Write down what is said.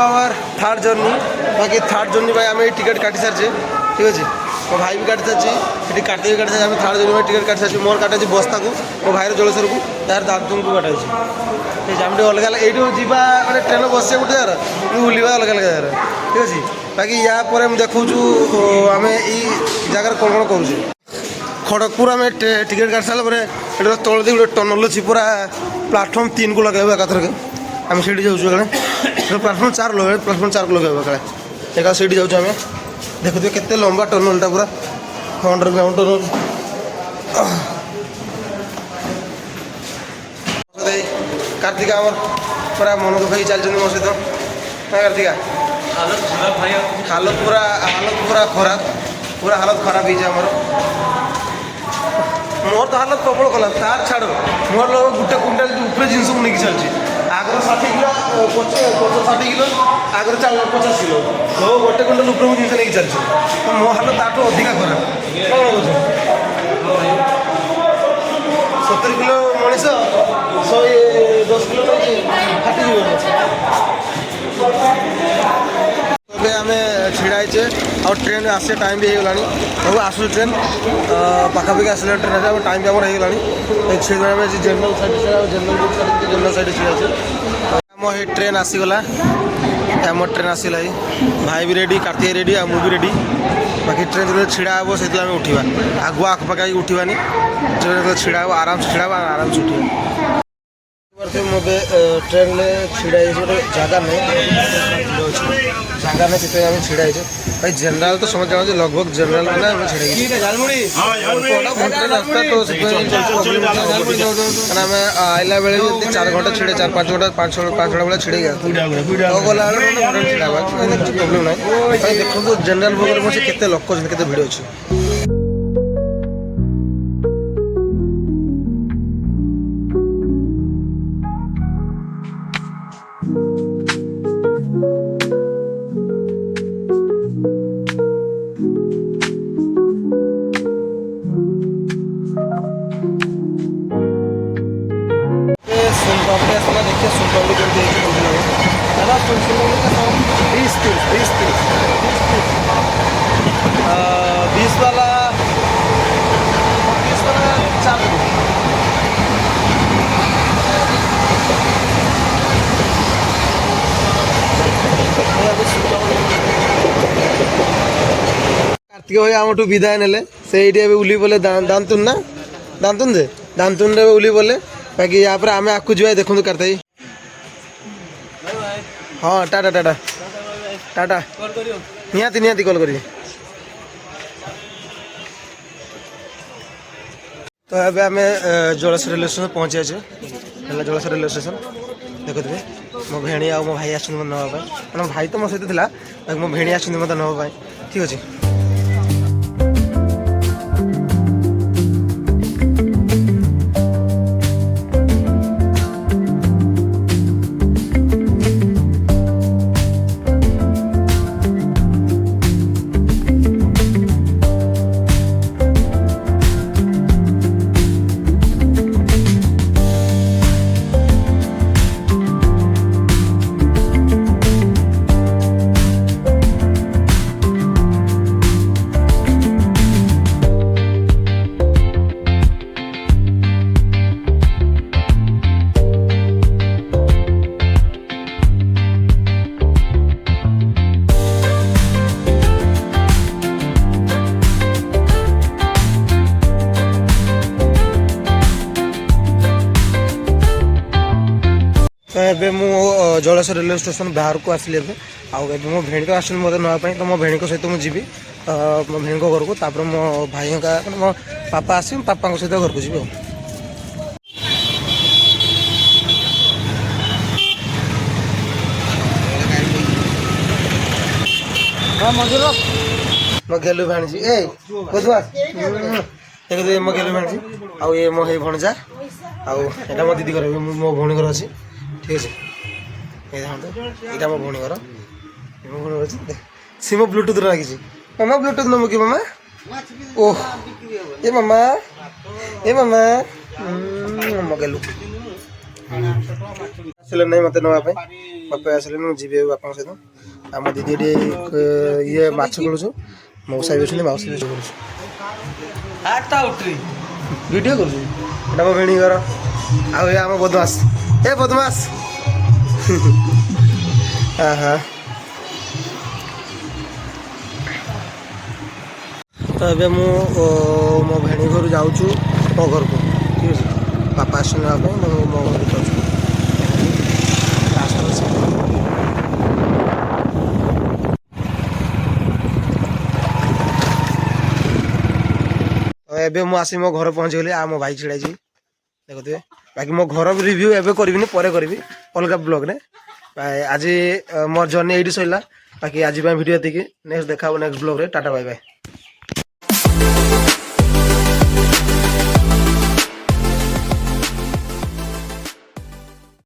Our third journey बाकी third journey भाई आम टिकेट काटी सारी ठीक अच्छे मो भाई भी काटी सारी काटे भी काटी सारी थर्ड जर्नी टिकेट काटी सारी मोर काटा बस्ता को मो भाई जलेश्वर को तार दादू को काटा ठीक है आम अलग अलग ये जावा मैंने ट्रेन बस गोटे जगार बुलवा अलग अलग जगार ठीक अच्छे बाकी या देखु आम यही जगार कौन कौन करुचे खड़गपुर आम टिकेट काट सारा तल दी गोटे टनल अच्छी पूरा प्लाटफर्म 3 को लगे एकाथर आम से जाऊँ प्लाटफर्म 4 लगे प्लाटफर्म 4 को लगे काले एक से जाऊँ आम देखुए केते लंबा टनलटा पूरा अंडरग्राउंड टनल कार्तिका आम पूरा मन दुखाई चलते मो सहित कार्तिका हालत पूरा खराब होमर मोर तो हालत प्रबल खराब तार छाड़ मोर गोटे क्विंटाल उपरे जिनस को लेकिन चलती Agar 60 kilo 60 kilo Agar 50 kilo तो गोटे क्विंटाल उपरे जिनस नहीं चलती तो मो हालत ताठू अधिका खराब कौन कह 70 किलो मनीष 110 किलो फाटी ଏବେ ଆମେ ଛିଡ଼ା ହେଇଛେ ଆଉ ଟ୍ରେନ୍ ଆସିବା ଟାଇମ୍ ବି ହେଇଗଲାଣି ସବୁ ଆସୁଛୁ ଟ୍ରେନ୍ ପାଖାପାଖି ଆସିଲା ଟ୍ରେନ୍ ଆସିବା ଟାଇମ୍ ବି ଆମର ହେଇଗଲାଣି ଛିଡ଼ା ଆମେ ଜେନେରାଲ୍ ସାଇଡ଼୍ ଛିଡ଼ା ଜେନେରାଲ୍ ସାଇଡ଼୍ ଛିଡ଼ା ଅଛି ଆମ ଏଇ ଟ୍ରେନ୍ ଆସିଗଲା ଆମ ଟ୍ରେନ୍ ଆସିଲା ଭାଇ ବି ରେଡ଼ି କାର୍ତ୍ତିକ ରେଡ଼ି ଆଉ ମୁଁ ବି ରେଡ଼ି ବାକି ଟ୍ରେନ୍ ଯେତେବେଳେ ଛିଡ଼ା ହେବ ସେଥିରେ ଆମେ ଉଠିବା ଆଗୁଆ ଆଖପାଖ ହେଇକି ଉଠିବାନି ଟ୍ରେନ୍ ଯେତେବେଳେ ଛିଡ଼ା ହେବ ଆରାମସେ ଛିଡ଼ା ହେବ ଆରାମସେ ଉଠିବା ମୁଁ ଏବେ ଟ୍ରେନ୍ରେ ଛିଡ଼ା ହେଇଛି ଗୋଟେ ଜାଗା ନାହିଁ जगह नहीं से आम छिड़ा भाई जनरल तो समझ जाओ लगभग जनरल मैंने रास्ता तो आम आइला बेले 4 घंटा छिड़े 4-5 घंटा 5 घंटा बेले छिड़े गया गला छिड़ा प्रोब्लेम ना देखो जनरल बगर में केते लोक केते भिड़ अच्छे देखिए सुनपावली करके बीस वाला 4 कार्तिक भाई आम विदाय ने से उली बोले दांतुन ना दांतुन दे दांतुन रे उली बोले बाकी यहाँ पर आम आपको जो देखो कार्तिक हाँ टाटा टाटा टाटा निहाती निहाती कॉल करिए तो अबे आम जलेश्वर रेलवे स्टेशन पहुँचे जलेश्वर रेलवे स्टेशन देखुए मो भेणी आ मो भाई आस ना भाई तो मो सहित था मो भेणी आस मत नापी ठीक अच्छे एबे मु जलेश्वर रेलवे स्टेशन बाहर को आसली मो भेणी तो आस मत नापी तो मो भेणी सहित मुझे जी मो भेणी घर को तापर मो भाई का मो पापा आस पापा सहित घर को जी मो गेलु भाणी ए बदुआ देखो मो गेलु भाणी आउ ये मो हे भणजा आउ एटा मो दीदी घर मो भौणी घर अच्छी ठीक है ये देखो मो भौणी घर मो भौणी अच्छी सी मो ब्लूटूथ लगी मामा ब्लूटूथ नमु कि मामा ओह ए मामा मो गेलु आसिले नहीं मत नवा ବାପା ଆସିଲେ ମୁଁ ଯିବି ବାପାଙ୍କ ସହିତ। ଆମ ଦିଦି ଏଠି ଇଏ ମାଛ ଖେଳୁଛୁ, ମଉସା ବି ଅଛନ୍ତି, ମାଉସୀ ବି କରୁଛୁ। ଭିଡ଼ିଓ କରୁଛୁ, ଏଇଟା ମୋ ଭେଣୀ ଘର। ଆଉ ଏ ଆମ ବଦମାସ, ଏ ବଦମାସ। ହଁ ତ ଏବେ ମୁଁ ମୋ ଭେଣୀ ଘରୁ ଯାଉଛୁ ମୋ ଘରକୁ, ଠିକ୍ ଅଛି। ବାପା ଆସିଛନ୍ତି ନେବା ପାଇଁ, ମୁଁ ମୋ ଘରକୁ ଯାଉଛୁ। ଏବେ ମୁଁ ଆସି ମୋ ଘରେ ପହଞ୍ଚିଗଲି। ଆଉ ମୋ ଭାଇ ଛିଡ଼ା ହେଇଛି ଦେଖୁଥିବେ। ବାକି ମୋ ଘର ରିଭ୍ୟୁ ଏବେ କରିବିନି, ପରେ କରିବି ଅଲଗା ବ୍ଲଗ୍ରେ। ଆଜି ମୋର ଜର୍ଣ୍ଣି ଏଇଠି ସରିଲା। ବାକି ଆଜି ପାଇଁ ଭିଡ଼ିଓ ଏତିକି। ନେକ୍ସଟ ଦେଖା ହେବ ନେକ୍ସଟ ବ୍ଲଗ୍ରେ। ଟାଟା ବାଇ ବାଇ।